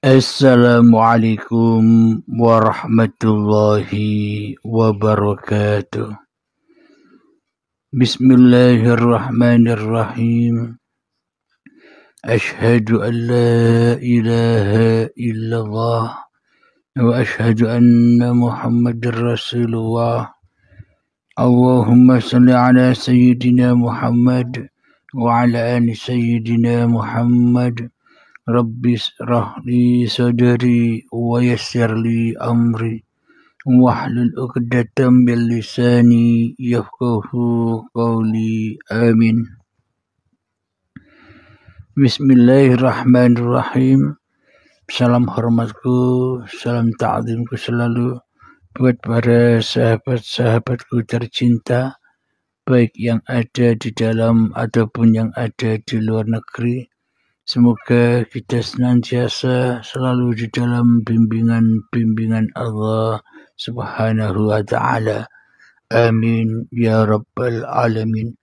Assalamualaikum warahmatullahi wabarakatuh. Bismillahirrahmanirrahim. Ashhadu an la ilaha illallah wa ashhadu anna Muhammadar Rasulullah. Allahumma salli ala Sayyidina Muhammad wa ala ali Sayyidina Muhammad. Rabbi shrah li sadri wa yassir li amri wahlul 'uqdatam min lisani yafqahu qawli. Amin. Bismillahirrahmanirrahim. Salam hormatku, salam ta'zimku selalu buat para sahabat-sahabatku tercinta, baik yang ada di dalam ataupun yang ada di luar negeri. Semoga kita senantiasa selalu di dalam bimbingan Allah Subhanahu wa ta'ala. Amin ya rabbal alamin.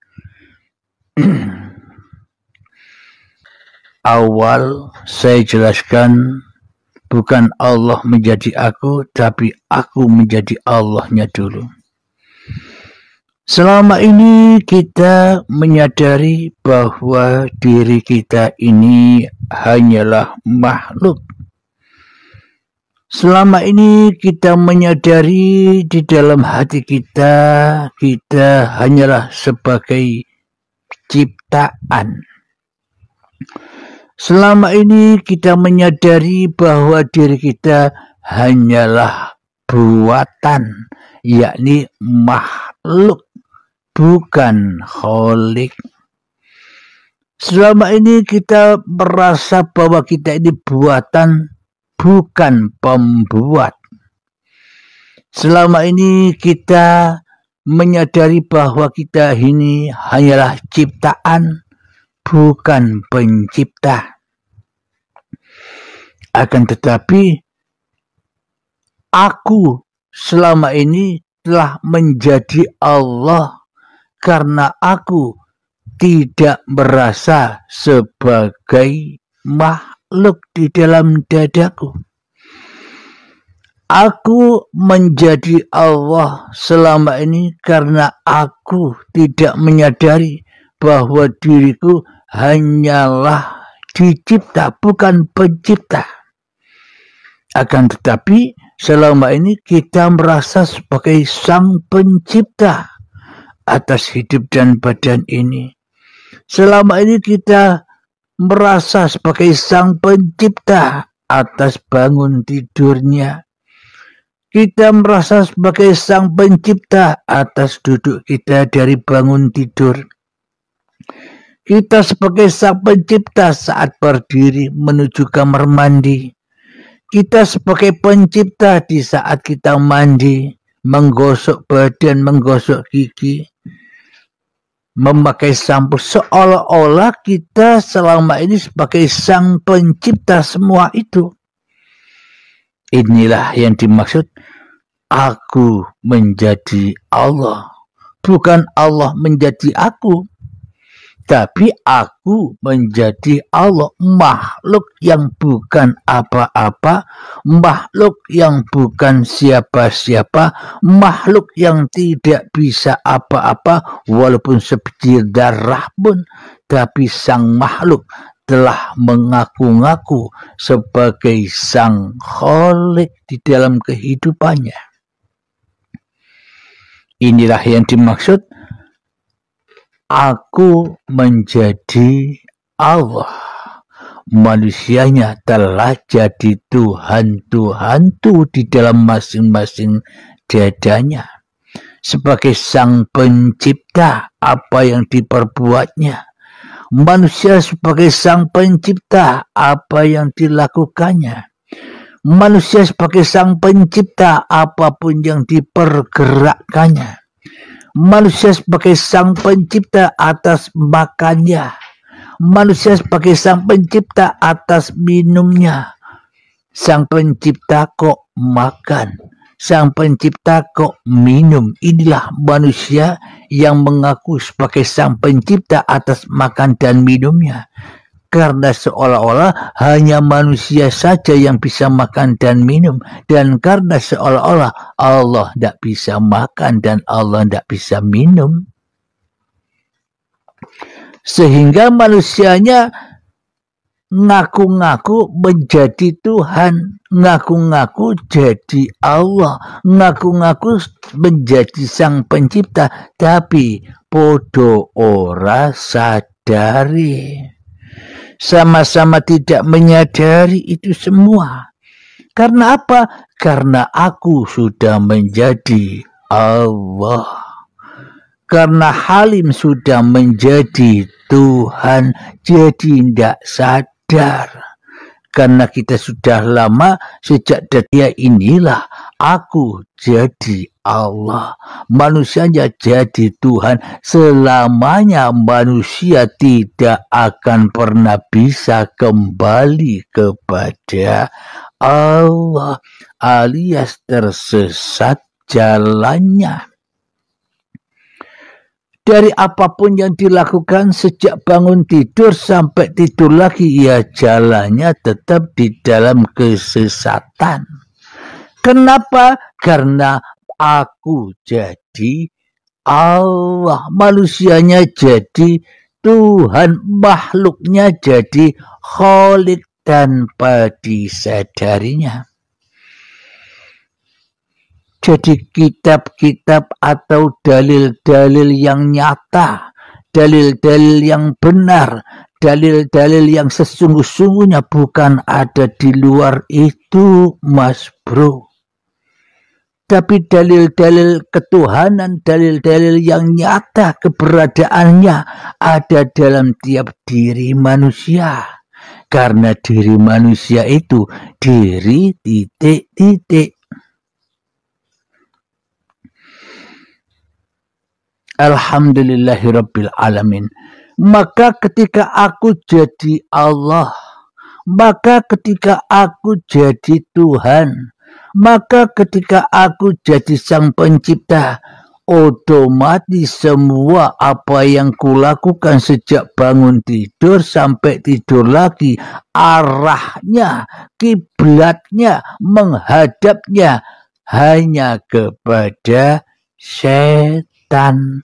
Awal saya jelaskan, bukan Allah menjadi aku, tapi aku menjadi Allahnya dulu. Selama ini kita menyadari bahwa diri kita ini hanyalah makhluk. Selama ini kita menyadari di dalam hati kita hanyalah sebagai ciptaan. Selama ini kita menyadari bahwa diri kita hanyalah buatan, yakni makhluk, bukan kholik. Selama ini kita merasa bahwa kita ini buatan, bukan pembuat. Selama ini kita menyadari bahwa kita ini hanyalah ciptaan, bukan pencipta. Akan tetapi, aku selama ini telah menjadi Allah karena aku tidak merasa sebagai makhluk di dalam dadaku. Aku menjadi Allah selama ini karena aku tidak menyadari bahwa diriku hanyalah dicipta, bukan pencipta. Akan tetapi selama ini kita merasa sebagai sang pencipta atas hidup dan badan ini. Selama ini kita merasa sebagai sang pencipta atas bangun tidurnya. Kita merasa sebagai sang pencipta atas duduk kita dari bangun tidur. Kita sebagai sang pencipta saat berdiri menuju kamar mandi. Kita sebagai pencipta di saat kita mandi, menggosok badan, menggosok gigi, memakai sampo, seolah-olah kita selama ini sebagai sang pencipta semua itu. Inilah yang dimaksud aku menjadi Allah. Bukan Allah menjadi aku, tapi aku menjadi Allah, makhluk yang bukan apa-apa, makhluk yang bukan siapa-siapa, makhluk yang tidak bisa apa-apa, walaupun sebiji darah pun, tapi sang makhluk telah mengaku-ngaku sebagai sang kholik di dalam kehidupannya. Inilah yang dimaksud aku menjadi Allah. Manusianya telah jadi Tuhan-Tuhantu di dalam masing-masing dadanya. Sebagai sang pencipta, apa yang diperbuatnya. Manusia sebagai sang pencipta, apa yang dilakukannya. Manusia sebagai sang pencipta, apapun yang dipergerakkannya. Manusia sebagai sang pencipta atas makannya. Manusia sebagai sang pencipta atas minumnya. Sang pencipta kok makan. Sang pencipta kok minum. Inilah manusia yang mengaku sebagai sang pencipta atas makan dan minumnya. Karena seolah-olah hanya manusia saja yang bisa makan dan minum. Dan karena seolah-olah Allah tidak bisa makan dan Allah tidak bisa minum. Sehingga manusianya ngaku-ngaku menjadi Tuhan, ngaku-ngaku jadi Allah, ngaku-ngaku menjadi Sang Pencipta, tapi podo ora sadari. Sama-sama tidak menyadari itu semua. Karena apa? Karena aku sudah menjadi Allah. Karena Halim sudah menjadi Tuhan, jadi tidak sadar. Karena kita sudah lama, sejak detik inilah aku jadi Allah. Manusianya jadi Tuhan. Selamanya manusia tidak akan pernah bisa kembali kepada Allah, alias tersesat jalannya. Dari apapun yang dilakukan sejak bangun tidur sampai tidur lagi, ya jalannya tetap di dalam kesesatan. Kenapa? Karena aku jadi Allah, manusianya jadi Tuhan, makhluknya jadi Khalik tanpa disadarinya. Jadi kitab-kitab atau dalil-dalil yang nyata, dalil-dalil yang benar, dalil-dalil yang sesungguh-sungguhnya bukan ada di luar itu, Mas Bro. Tapi dalil-dalil ketuhanan, dalil-dalil yang nyata keberadaannya ada dalam tiap diri manusia. Karena diri manusia itu diri titik-titik. Alhamdulillahirabbil alamin. Maka ketika aku jadi Allah, maka ketika aku jadi Tuhan, maka ketika aku jadi Sang Pencipta, otomatis semua apa yang kulakukan sejak bangun tidur sampai tidur lagi, arahnya, kiblatnya, menghadapnya hanya kepada setan.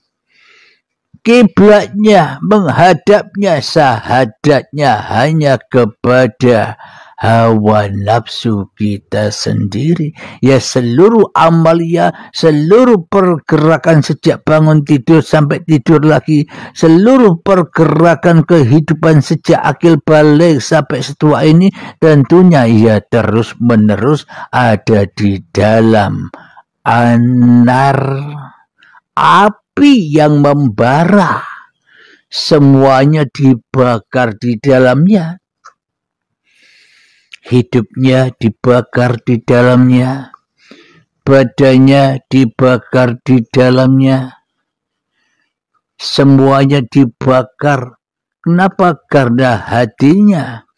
Kiblatnya, menghadapnya, sahadatnya hanya kepada hawa nafsu kita sendiri. Ya, seluruh amalia, seluruh pergerakan sejak bangun tidur sampai tidur lagi, seluruh pergerakan kehidupan sejak akil balik sampai setua ini, tentunya ya terus menerus ada di dalam anar api yang membara, semuanya dibakar di dalamnya. Hidupnya dibakar di dalamnya, badannya dibakar di dalamnya, semuanya dibakar. Kenapa? Karena hatinya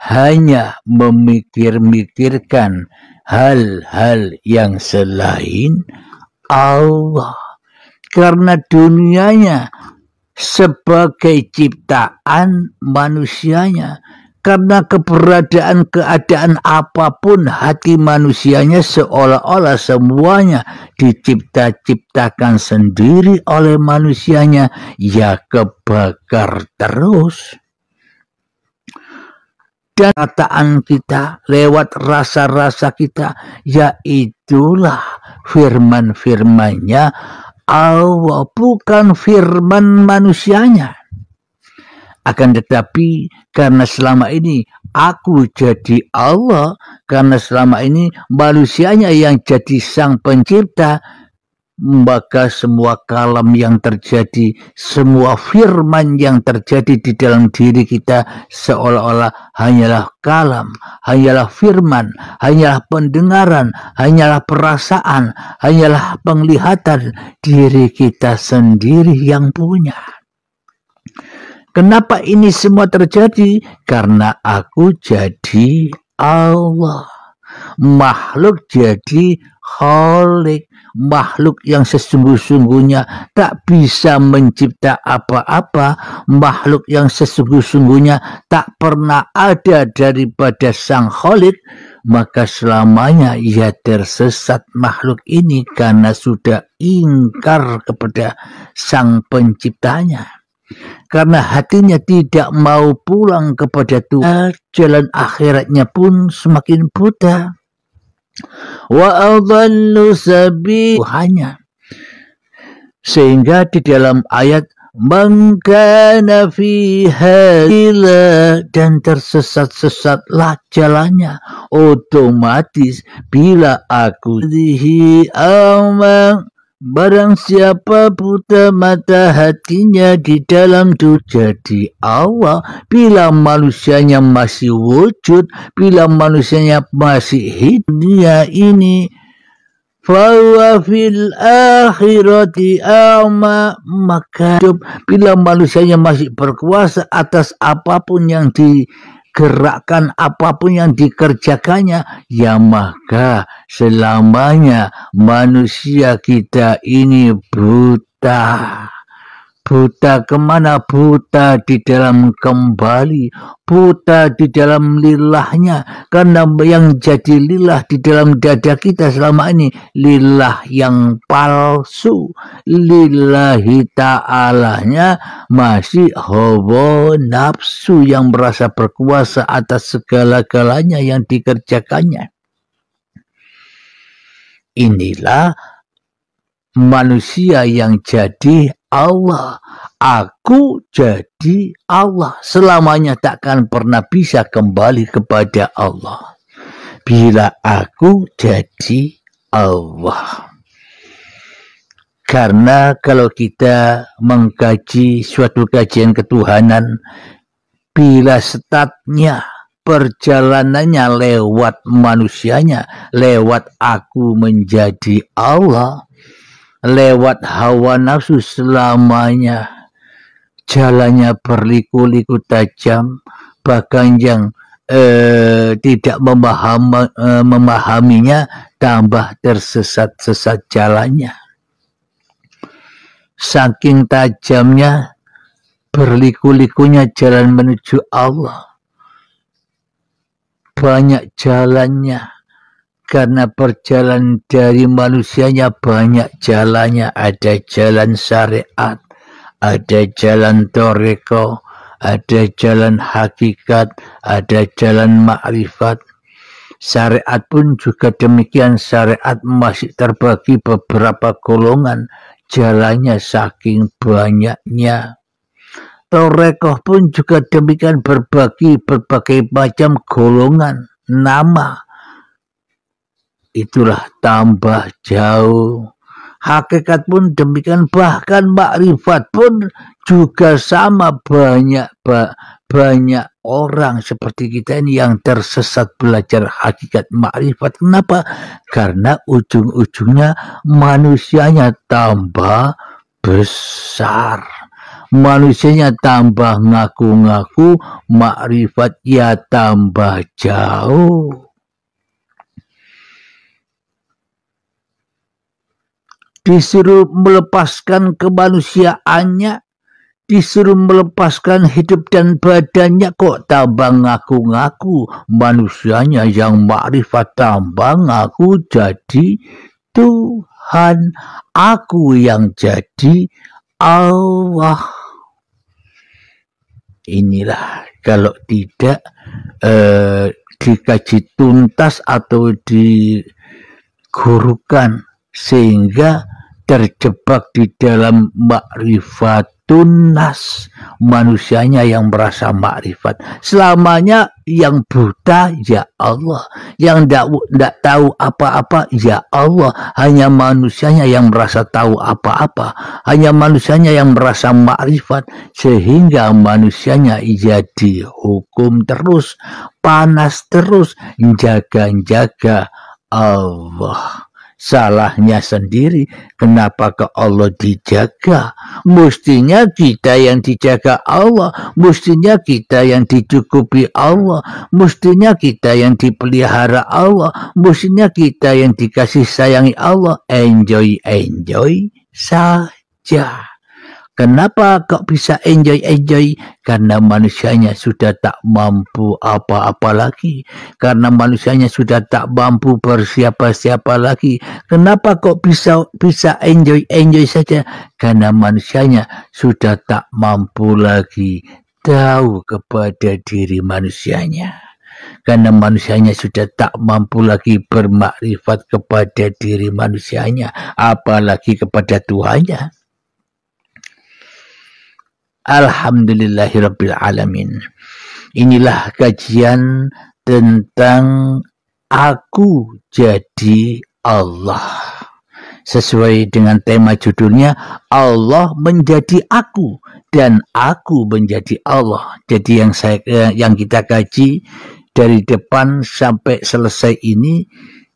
hanya memikir-mikirkan hal-hal yang selain Allah. Karena dunianya sebagai ciptaan manusianya, karena keadaan apapun hati manusianya seolah-olah semuanya diciptakan sendiri oleh manusianya, ya kebakar terus. Dan kataan kita lewat rasa-rasa kita, ya itulah firman-firmannya Allah, bukan firman manusianya. Akan tetapi karena selama ini aku jadi Allah, karena selama ini manusianya yang jadi Sang Pencipta, maka semua kalam yang terjadi, semua firman yang terjadi di dalam diri kita seolah-olah hanyalah kalam, hanyalah firman, hanyalah pendengaran, hanyalah perasaan, hanyalah penglihatan diri kita sendiri yang punya. Kenapa ini semua terjadi? Karena aku jadi Allah, makhluk jadi Khalik, makhluk yang sesungguh-sungguhnya tak bisa mencipta apa-apa, makhluk yang sesungguh-sungguhnya tak pernah ada daripada Sang Khalik, maka selamanya ia tersesat makhluk ini karena sudah ingkar kepada Sang Penciptanya. Karena hatinya tidak mau pulang kepada Tuhan, jalan akhiratnya pun semakin buta. Wa adallu sabiluhanya. Sehingga di dalam ayat man kana fiha ila, dan tersesat-sesatlah jalannya, otomatis bila aku dihi amang, barang siapa buta mata hatinya di dalam itu jadi Allah. Bila manusianya masih wujud, bila manusianya masih hidup dunia ini, fahuwa fil akhirati a'ma, maka bila manusianya masih berkuasa atas apapun yang digerakkan, apapun yang dikerjakannya, ya maka selamanya manusia kita ini buta. Buta kemana? Buta di dalam kembali, buta di dalam lilahnya. Karena yang jadi lilah di dalam dada kita selama ini, lilah yang palsu. Lillahi ta'alanya masih hawa nafsu yang merasa berkuasa atas segala-galanya yang dikerjakannya. Inilah manusia yang jadi Allah. Aku jadi Allah. Selamanya takkan pernah bisa kembali kepada Allah bila aku jadi Allah. Karena kalau kita mengkaji suatu kajian ketuhanan, bila startnya perjalanannya lewat manusianya, lewat aku menjadi Allah, lewat hawa nafsu, selamanya jalannya berliku-liku tajam, bahkan yang tidak memahaminya tambah tersesat-sesat jalannya. Saking tajamnya, berliku-likunya jalan menuju Allah, banyak jalannya. Karena perjalanan dari manusianya banyak jalannya. Ada jalan syariat, ada jalan toreko, ada jalan hakikat, ada jalan ma'rifat. Syariat pun juga demikian. Syariat masih terbagi beberapa golongan, jalannya saking banyaknya. Toreko pun juga demikian, berbagi berbagai macam golongan, nama. Itulah tambah jauh. Hakikat pun demikian, bahkan makrifat pun juga sama. Banyak orang seperti kita ini yang tersesat belajar hakikat makrifat. Kenapa? Karena ujung-ujungnya manusianya tambah besar. Manusianya tambah ngaku-ngaku, makrifat ya tambah jauh. Disuruh melepaskan kemanusiaannya, disuruh melepaskan hidup dan badannya, kok tambah ngaku-ngaku. Manusianya yang makrifat tambah ngaku jadi Tuhan. Aku yang jadi Allah. Inilah kalau tidak dikaji tuntas atau digurukan, sehingga terjebak di dalam ma'rifatun nas, manusianya yang merasa makrifat. Selamanya yang buta ya Allah, yang tidak tahu apa-apa ya Allah. Hanya manusianya yang merasa tahu apa-apa, hanya manusianya yang merasa makrifat, sehingga manusianya jadi hukum terus, panas terus, jaga-jaga Allah. salahnya sendiri. Kenapa ke Allah dijaga? Mestinya kita yang dijaga Allah, mestinya kita yang dicukupi Allah, mestinya kita yang dipelihara Allah, mestinya kita yang dikasih sayangi Allah. Enjoy saja. Kenapa kok bisa enjoy? Karena manusianya sudah tak mampu apa-apa lagi. Karena manusianya sudah tak mampu bersiapa-siapa lagi. Kenapa kok bisa enjoy saja? Karena manusianya sudah tak mampu lagi tahu kepada diri manusianya. Karena manusianya sudah tak mampu lagi bermakrifat kepada diri manusianya, apalagi kepada Tuhannya. Alhamdulillahirabbil alamin. Inilah kajian tentang aku jadi Allah. Sesuai dengan tema judulnya, Allah menjadi aku dan aku menjadi Allah. Jadi yang kita kaji dari depan sampai selesai ini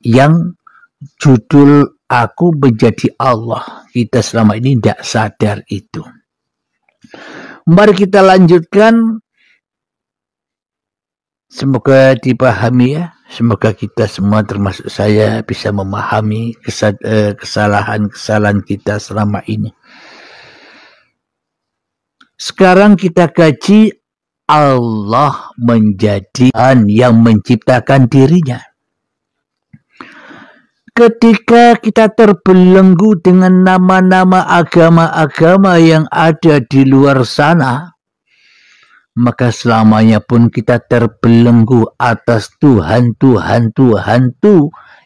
yang judul aku menjadi Allah. Kita selama ini tidak sadar itu. Mari kita lanjutkan. Semoga dipahami ya. Semoga kita semua termasuk saya bisa memahami kesalahan-kesalahan kita selama ini. Sekarang kita kaji Allah menjadi Tuhan yang menciptakan dirinya. Ketika kita terbelenggu dengan nama-nama agama-agama yang ada di luar sana, maka selamanya pun kita terbelenggu atas Tuhan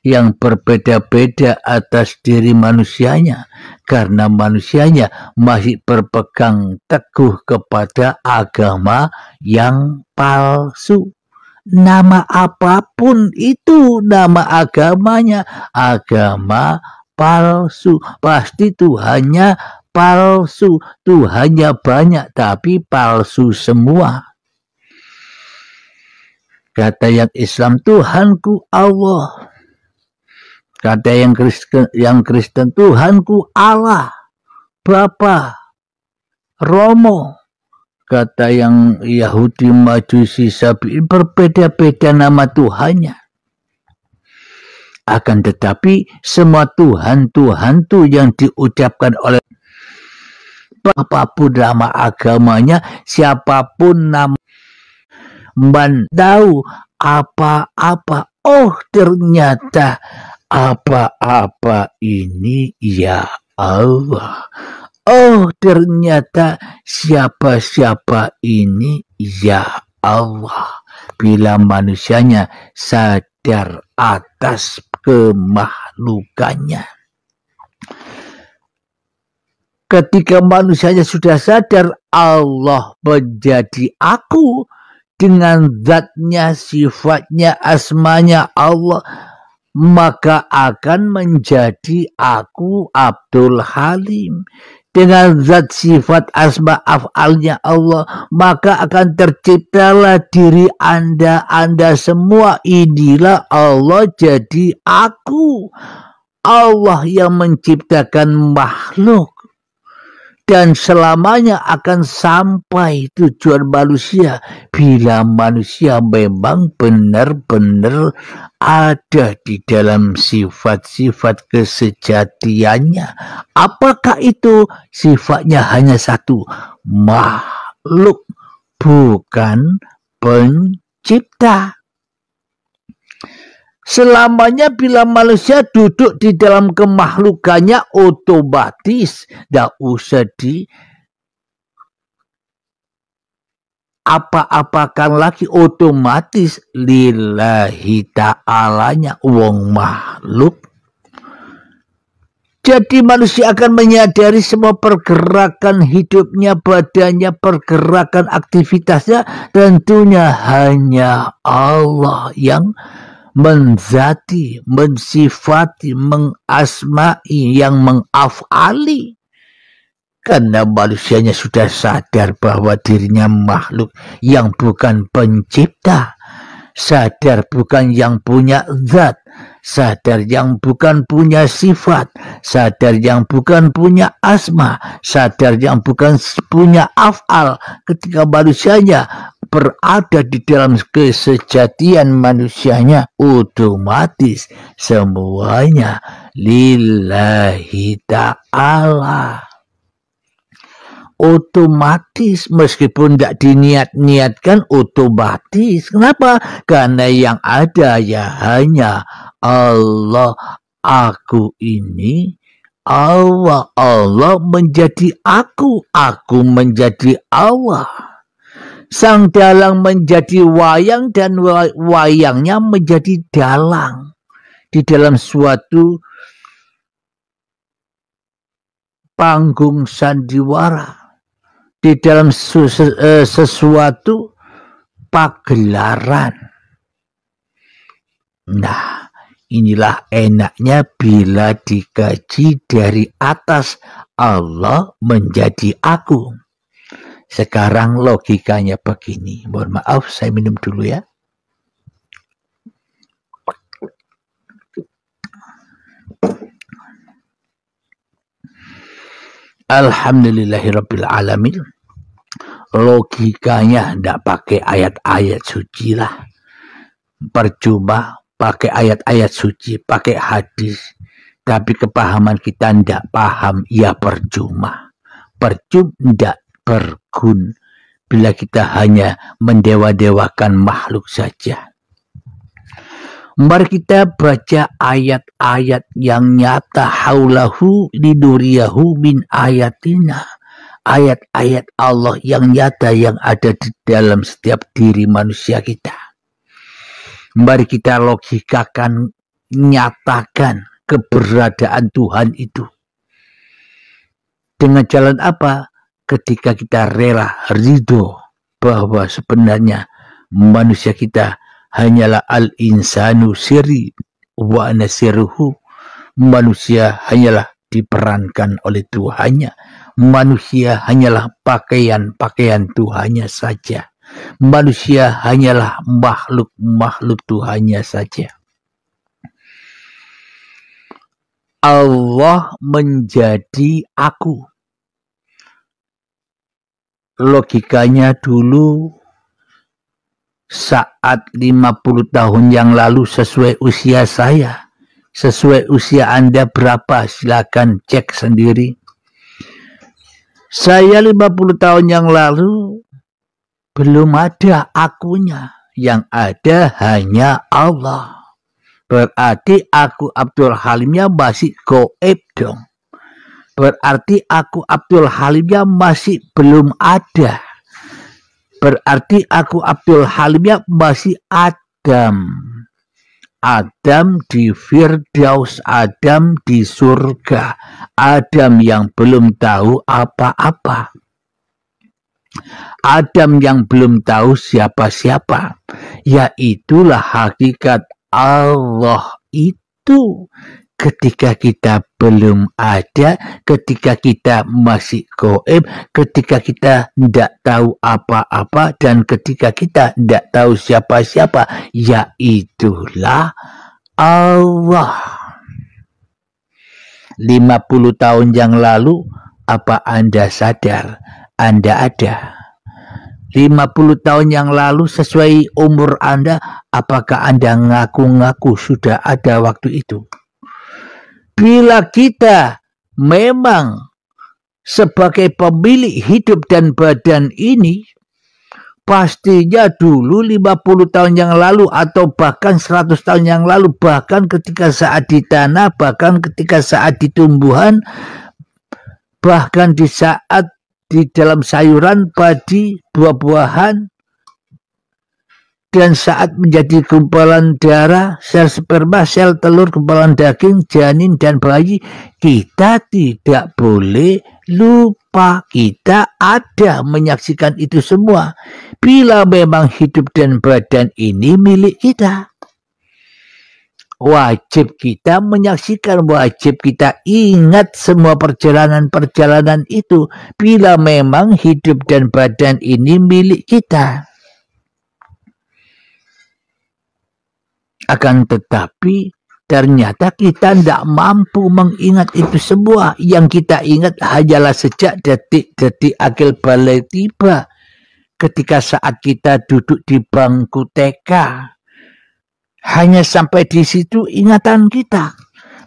yang berbeda-beda atas diri manusianya, karena manusianya masih berpegang teguh kepada agama yang palsu. Nama apapun itu nama agamanya, agama palsu. Pasti Tuhannya palsu, Tuhannya banyak tapi palsu semua. Kata yang Islam, Tuhanku Allah. Kata yang Kristen, Tuhanku Allah, Bapa, Romo. Kata yang Yahudi, Majusi, Sabi'in, berbeda-beda nama Tuhannya. Akan tetapi semua Tuhan yang diucapkan oleh apapun nama agamanya, siapapun nama, tahu apa-apa. Oh, ternyata apa-apa ini ya Allah. Oh, ternyata siapa-siapa ini ya Allah. Bila manusianya sadar atas kemakhlukannya. Ketika manusianya sudah sadar Allah menjadi aku dengan zatnya, sifatnya, asmanya Allah, maka akan menjadi aku Abdul Halim. Dengan zat sifat asma af'alnya Allah, maka akan terciptalah diri Anda semua. Inilah Allah jadi aku. Allah yang menciptakan makhluk. Dan selamanya akan sampai tujuan manusia bila manusia memang benar-benar ada di dalam sifat-sifat kesejatiannya. Apakah itu? Sifatnya hanya satu, makhluk, bukan pencipta. Selamanya bila manusia duduk di dalam kemakhlukannya, otomatis tidak usah di apa-apakan lagi, otomatis lillahi ta'alanya wong makhluk. Jadi manusia akan menyadari semua pergerakan hidupnya, badannya, pergerakan aktivitasnya, tentunya hanya Allah yang menzati, mensifati, mengasmai, yang mengafali. Karena manusianya sudah sadar bahwa dirinya makhluk yang bukan pencipta, sadar bukan yang punya zat, sadar yang bukan punya sifat, sadar yang bukan punya asma, sadar yang bukan punya af'al. Ketika manusianya berada di dalam kesejatian manusianya, otomatis semuanya lillahi ta'ala. Otomatis, meskipun tidak diniat-niatkan, otomatis. Kenapa? Karena yang ada ya hanya Allah. Aku ini Allah, Allah menjadi aku menjadi Allah. Sang dalang menjadi wayang dan wayangnya menjadi dalang. Di dalam suatu panggung sandiwara, di dalam sesuatu pagelaran. Nah, inilah enaknya bila dikaji dari atas, Allah menjadi aku. Sekarang logikanya begini. Mohon maaf, saya minum dulu ya. Alhamdulillahirabbil alamin. Logikanya tidak pakai ayat-ayat suci lah. Percuma pakai ayat-ayat suci, pakai hadis. Tapi kepahaman kita tidak paham, ya percuma. Percuma tidak bergun bila kita hanya mendewa-dewakan makhluk saja. Mari kita baca ayat-ayat yang nyata haulahu linuriyahu min ayatina. Ayat-ayat Allah yang nyata yang ada di dalam setiap diri manusia kita. Mari kita logikakan, nyatakan keberadaan Tuhan itu. Dengan jalan apa? Ketika kita rela, ridho bahwa sebenarnya manusia kita hanyalah al-insanu siri wa nasiruhu. Manusia hanyalah diperankan oleh Tuhannya. Manusia hanyalah pakaian-pakaian Tuhannya saja. Manusia hanyalah makhluk-makhluk Tuhannya saja. Allah menjadi aku. Logikanya dulu saat 50 tahun yang lalu sesuai usia saya. Sesuai usia Anda berapa? Silakan cek sendiri. Saya 50 tahun yang lalu belum ada akunya. Yang ada hanya Allah. Berarti aku Abdul Halimnya masih goib dong. Berarti aku Abdul Halimnya masih belum ada. Berarti aku Abdul Halimnya masih Adam. Adam di Firdaus, Adam di surga, Adam yang belum tahu apa-apa, Adam yang belum tahu siapa-siapa. Ya itulah hakikat Allah itu. Ketika kita belum ada, ketika kita masih goib, ketika kita tidak tahu apa-apa, dan ketika kita tidak tahu siapa-siapa, yaitulah Allah. 50 tahun yang lalu, apa Anda sadar Anda ada? 50 tahun yang lalu sesuai umur Anda, apakah Anda ngaku-ngaku sudah ada waktu itu? Bila kita memang sebagai pemilik hidup dan badan ini, pastinya dulu 50 tahun yang lalu atau bahkan 100 tahun yang lalu, bahkan ketika saat di tanah, bahkan ketika saat di tumbuhan, bahkan di saat di dalam sayuran, padi, buah-buahan, dan saat menjadi gumpalan darah, sel sperma, sel telur, gumpalan daging, janin, dan bayi, kita tidak boleh lupa. Kita ada menyaksikan itu semua. Bila memang hidup dan badan ini milik kita, wajib kita menyaksikan, wajib kita ingat semua perjalanan-perjalanan itu. Bila memang hidup dan badan ini milik kita. Akan tetapi ternyata kita tidak mampu mengingat itu semua. Yang kita ingat hanyalah sejak detik-detik akil balik tiba. Ketika saat kita duduk di bangku TK. Hanya sampai di situ ingatan kita.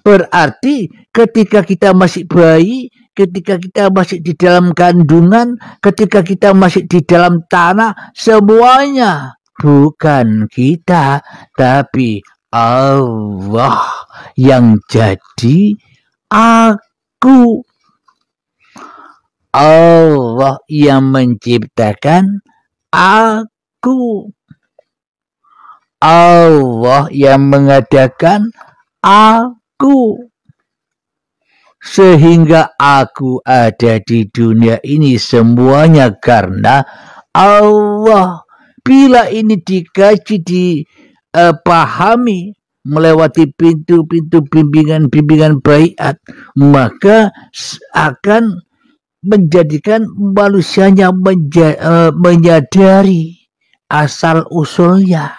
Berarti ketika kita masih bayi, ketika kita masih di dalam kandungan, ketika kita masih di dalam tanah, semuanya bukan kita, tapi Allah yang jadi aku. Allah yang menciptakan aku. Allah yang mengadakan aku. Sehingga aku ada di dunia ini semuanya karena Allah. Bila ini dikaji, dipahami melewati pintu-pintu bimbingan-bimbingan baiat, maka akan menjadikan manusianya menyadari asal usulnya.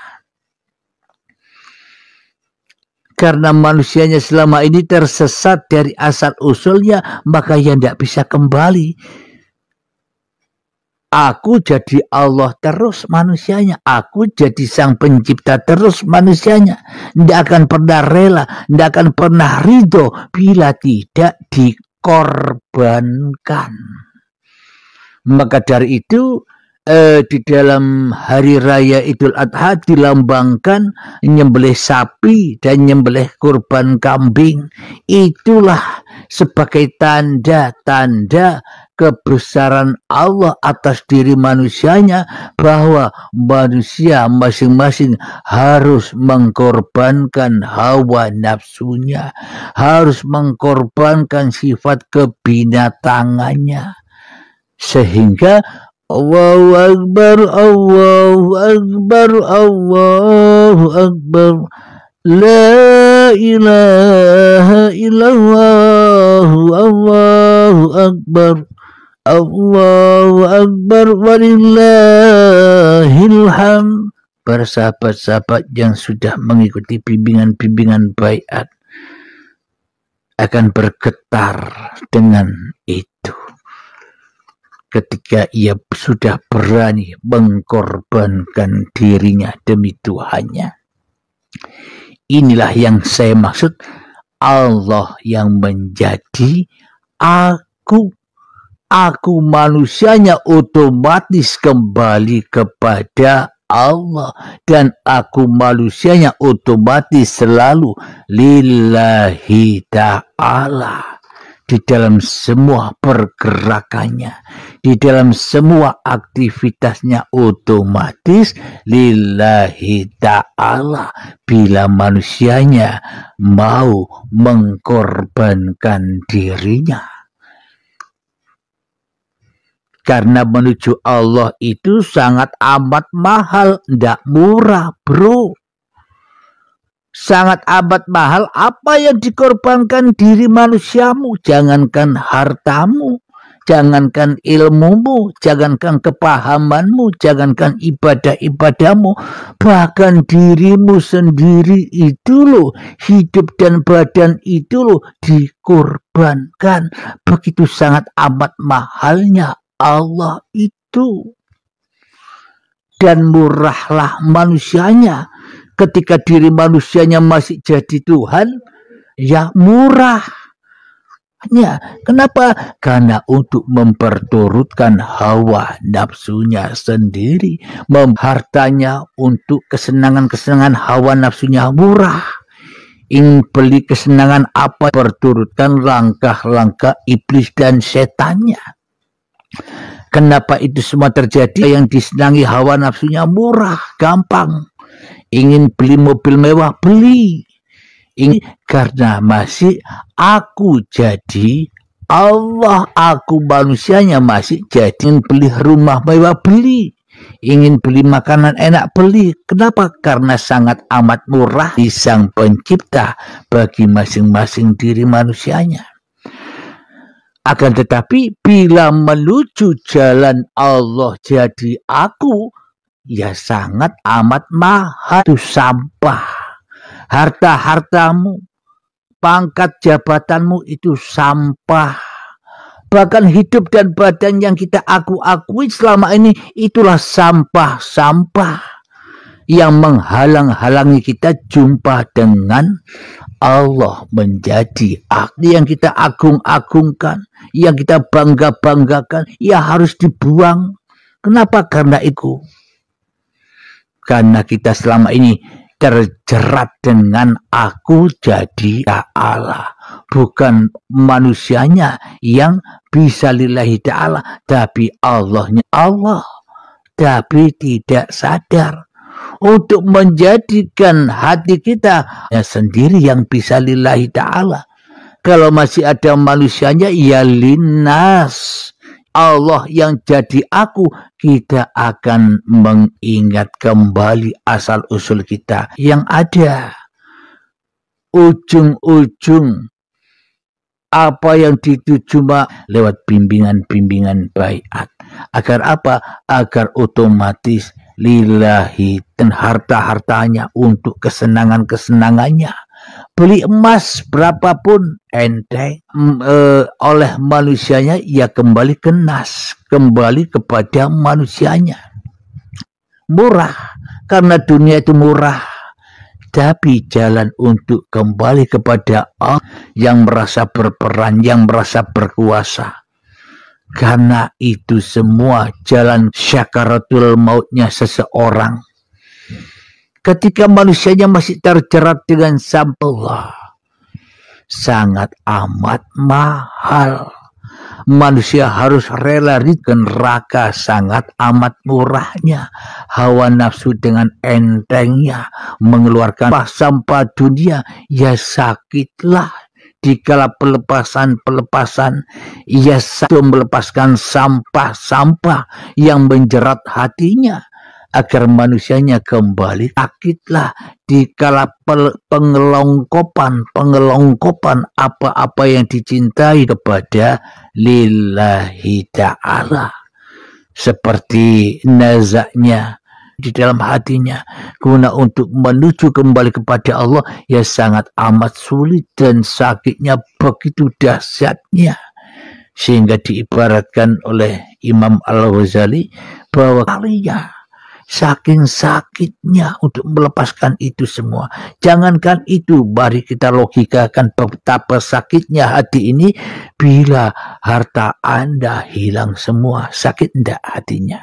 Karena manusianya selama ini tersesat dari asal usulnya, maka ia tidak bisa kembali. Aku jadi Allah terus manusianya. Aku jadi sang pencipta terus manusianya. Tidak akan pernah rela, tidak akan pernah ridho bila tidak dikorbankan. Maka dari itu di dalam hari raya Idul Adha dilambangkan nyembelih sapi dan nyembelih kurban kambing. Itulah sebagai tanda-tanda kebesaran Allah atas diri manusianya, bahwa manusia masing-masing harus mengkorbankan hawa nafsunya, harus mengkorbankan sifat kebinatangannya, sehingga Allahu Akbar, Allahu Akbar, Allahu Akbar, La ilaha illallah, Allahu Akbar, Allahu Akbar, walillahil hamd. Para sahabat-sahabat yang sudah mengikuti bimbingan-bimbingan baiat akan bergetar dengan itu. Ketika ia sudah berani mengkorbankan dirinya demi Tuhannya. Inilah yang saya maksud, Allah yang menjadi aku. Aku manusianya otomatis kembali kepada Allah. Dan aku manusianya otomatis selalu lillahi ta'ala. Di dalam semua pergerakannya, di dalam semua aktivitasnya otomatis lillahi ta'ala, bila manusianya mau mengkorbankan dirinya. Karena menuju Allah itu sangat amat mahal, tidak murah bro. Sangat amat mahal. Apa yang dikorbankan diri manusiamu? Jangankan hartamu, jangankan ilmumu, jangankan kepahamanmu, jangankan ibadah-ibadahmu, bahkan dirimu sendiri itu loh, hidup dan badan itu loh dikorbankan. Begitu sangat amat mahalnya Allah itu. Dan murahlah manusianya. Ketika diri manusianya masih jadi Tuhan, ya murah. Kenapa? Karena untuk memperturutkan hawa nafsunya sendiri. Hartanya untuk kesenangan-kesenangan hawa nafsunya murah. Ingin beli kesenangan apa, perturutkan langkah-langkah iblis dan setannya. Kenapa itu semua terjadi? Yang disenangi hawa nafsunya murah, gampang. Ingin beli mobil mewah, beli. Karena masih aku jadi Allah, aku manusianya masih jadi. Ingin beli rumah mewah, beli. Ingin beli makanan enak, beli. Kenapa? Karena sangat amat murah di Sang Pencipta bagi masing-masing diri manusianya. Akan tetapi bila menuju jalan Allah jadi aku, ya sangat amat mahal. Itu sampah. harta-hartamu, pangkat jabatanmu itu sampah. Bahkan hidup dan badan yang kita akui selama ini itulah sampah-sampah yang menghalang-halangi kita jumpa dengan Allah, menjadi yang kita agung-agungkan, yang kita bangga-banggakan, ya harus dibuang. Kenapa? Karena itu. Karena kita selama ini terjerat dengan aku jadi Allah. Bukan manusianya yang bisa lillahi ta'ala, tapi Allahnya Allah. Tapi tidak sadar untuk menjadikan hati kita sendiri yang bisa lillahi ta'ala. Kalau masih ada manusianya, ya linnas. Allah yang jadi aku, kita akan mengingat kembali asal-usul kita yang ada. Ujung-ujung apa yang dituju lewat bimbingan-bimbingan baiat. Agar apa? Agar otomatis lillahi dan harta-hartanya untuk kesenangan-kesenangannya. Beli emas berapapun enteng oleh manusianya, ya kembali ke nas, kembali kepada manusianya. Murah, karena dunia itu murah. Tapi jalan untuk kembali kepada Allah yang merasa berperan, yang merasa berkuasa. Karena itu semua jalan syakaratul mautnya seseorang. Ketika manusianya masih terjerat dengan sampah, sangat amat mahal. Manusia harus rela di neraka, sangat amat murahnya. Hawa nafsu dengan entengnya mengeluarkan sampah dunia, ya sakitlah. Dikala pelepasan, ia satu melepaskan sampah-sampah yang menjerat hatinya. Agar manusianya kembali, sakitlah dikala pengelongkopan apa-apa yang dicintai kepada lillahi ta'ala. Seperti nazaknya di dalam hatinya, guna untuk menuju kembali kepada Allah, ya sangat amat sulit dan sakitnya begitu dahsyatnya. Sehingga diibaratkan oleh Imam Al-Ghazali bahwa kalian saking sakitnya untuk melepaskan itu semua. Jangankan itu, mari kita logikakan betapa sakitnya hati ini bila harta Anda hilang semua. Sakit enggak hatinya?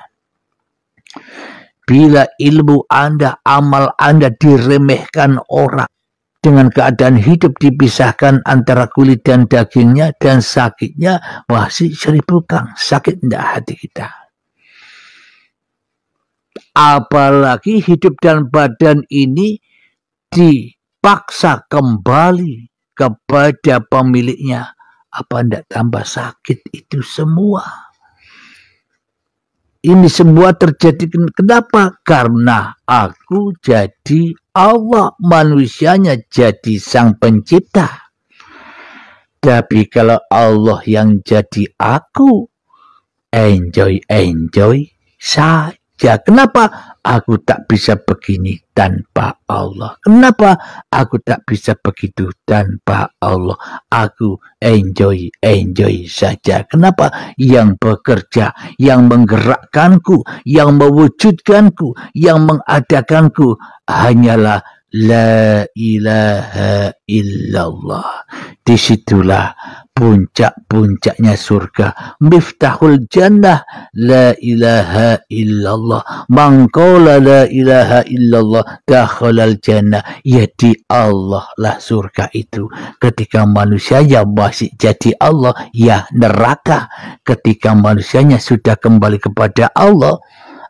Bila ilmu Anda, amal Anda diremehkan orang, dengan keadaan hidup dipisahkan antara kulit dan dagingnya, dan sakitnya masih 1000 kang. Sakit enggak hati kita? Apalagi hidup dan badan ini dipaksa kembali kepada pemiliknya. Apa tidak tambah sakit itu semua? Ini semua terjadi kenapa? Karena aku jadi Allah, manusianya jadi sang pencipta. Tapi kalau Allah yang jadi aku, enjoy saja. Kenapa aku tak bisa begini tanpa Allah? Kenapa aku tak bisa begitu tanpa Allah? Aku enjoy saja. Kenapa? Yang bekerja, yang menggerakkanku, yang mewujudkanku, yang mengadakanku hanyalah la ilaha illallah. Disitulah puncak-puncaknya surga. Miftahul jannah la ilaha illallah. Man qala la ilaha illallah dakhalal jannah. Ya di Allah lah surga itu. Ketika manusianya masih jadi Allah, ya neraka. Ketika manusianya sudah kembali kepada Allah,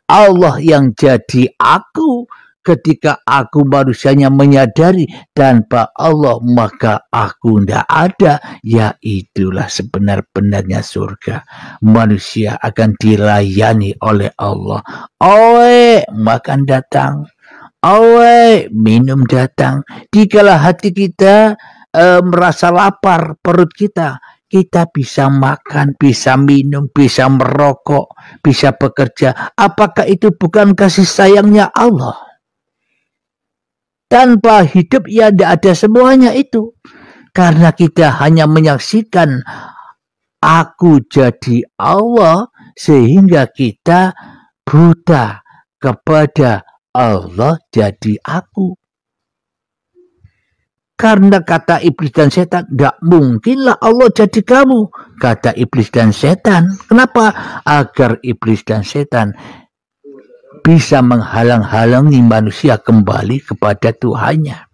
Allah yang jadi aku. Ketika aku manusianya menyadari tanpa Allah, maka aku tidak ada. Ya itulah sebenar-benarnya surga. Manusia akan dilayani oleh Allah. Oe, makan datang. Oe, minum datang. Dikala hati kita merasa lapar, perut kita bisa makan, bisa minum, bisa merokok, bisa bekerja. Apakah itu bukan kasih sayangnya Allah? Tanpa hidup ya tidak ada semuanya itu. Karena kita hanya menyaksikan aku jadi Allah, sehingga kita buta kepada Allah jadi aku. Karena kata iblis dan setan, tidak mungkinlah Allah jadi kamu. Kata iblis dan setan. Kenapa? Agar iblis dan setan bisa menghalang-halangi manusia kembali kepada Tuhannya.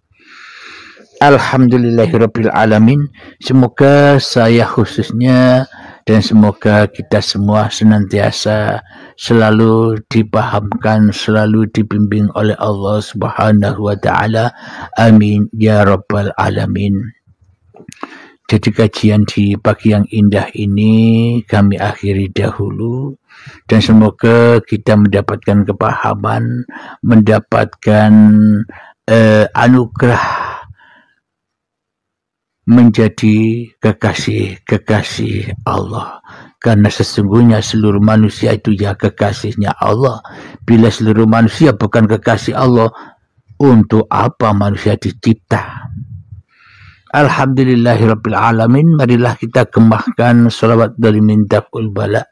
Alhamdulillahirrabbilalamin. Semoga saya khususnya dan semoga kita semua senantiasa selalu dipahamkan, selalu dibimbing oleh Allah Subhanahu wa taala. Amin ya rabbal alamin. Jadi kajian di pagi yang indah ini kami akhiri dahulu, dan semoga kita mendapatkan kepahaman, mendapatkan anugerah menjadi kekasih-kekasih Allah. Karena sesungguhnya seluruh manusia itu ya kekasihnya Allah. Bila seluruh manusia bukan kekasih Allah, untuk apa manusia dicipta? Alhamdulillahirrabbilalamin. Marilah kita gemahkan salawat dari Mintaqul Bala.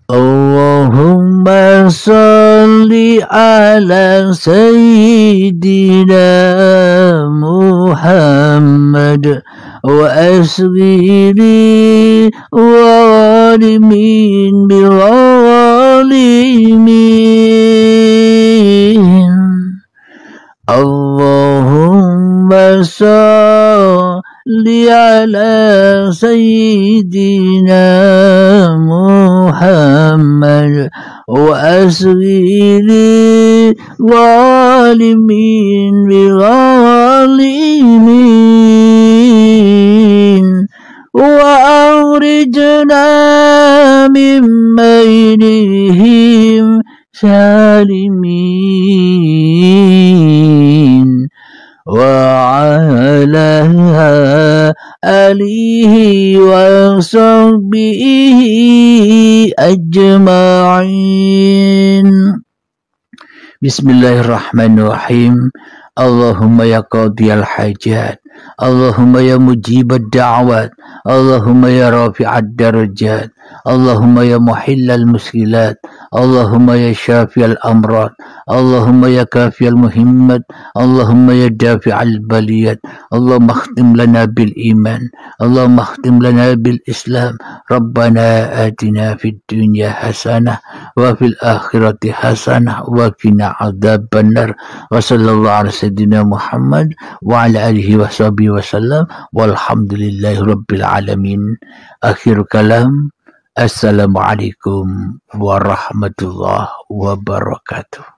Allahumma salli ala Sayyidina Muhammad wa asghiri wa alimin biwalimin. Allahumma salli ala Sayyidina Muhammad wa asghiri walimin biwalimin wa akhrijna min bainihim salimin وعلى آله وصحبه أجمعين. بسم الله الرحمن الرحيم. اللهم يا قاضي الحاجات، اللهم يا مجيب الدعوات، اللهم يا رافع الدرجات، اللهم يا محل المشكلات، اللهم يا شافي الأمراض، اللهم يا كافي المهمات، اللهم يا دافع البليات. اللهم اختم لنا بالإيمان، اللهم اختم لنا بالإسلام. ربنا آتنا في الدنيا حسنة وفي الآخرة حسنة وقنا عذاب النار. وصلى الله على سيدنا محمد وعلى آله وصحبه وسلم والحمد لله رب العالمين. آخر كلام. Assalamualaikum warahmatullahi wabarakatuh.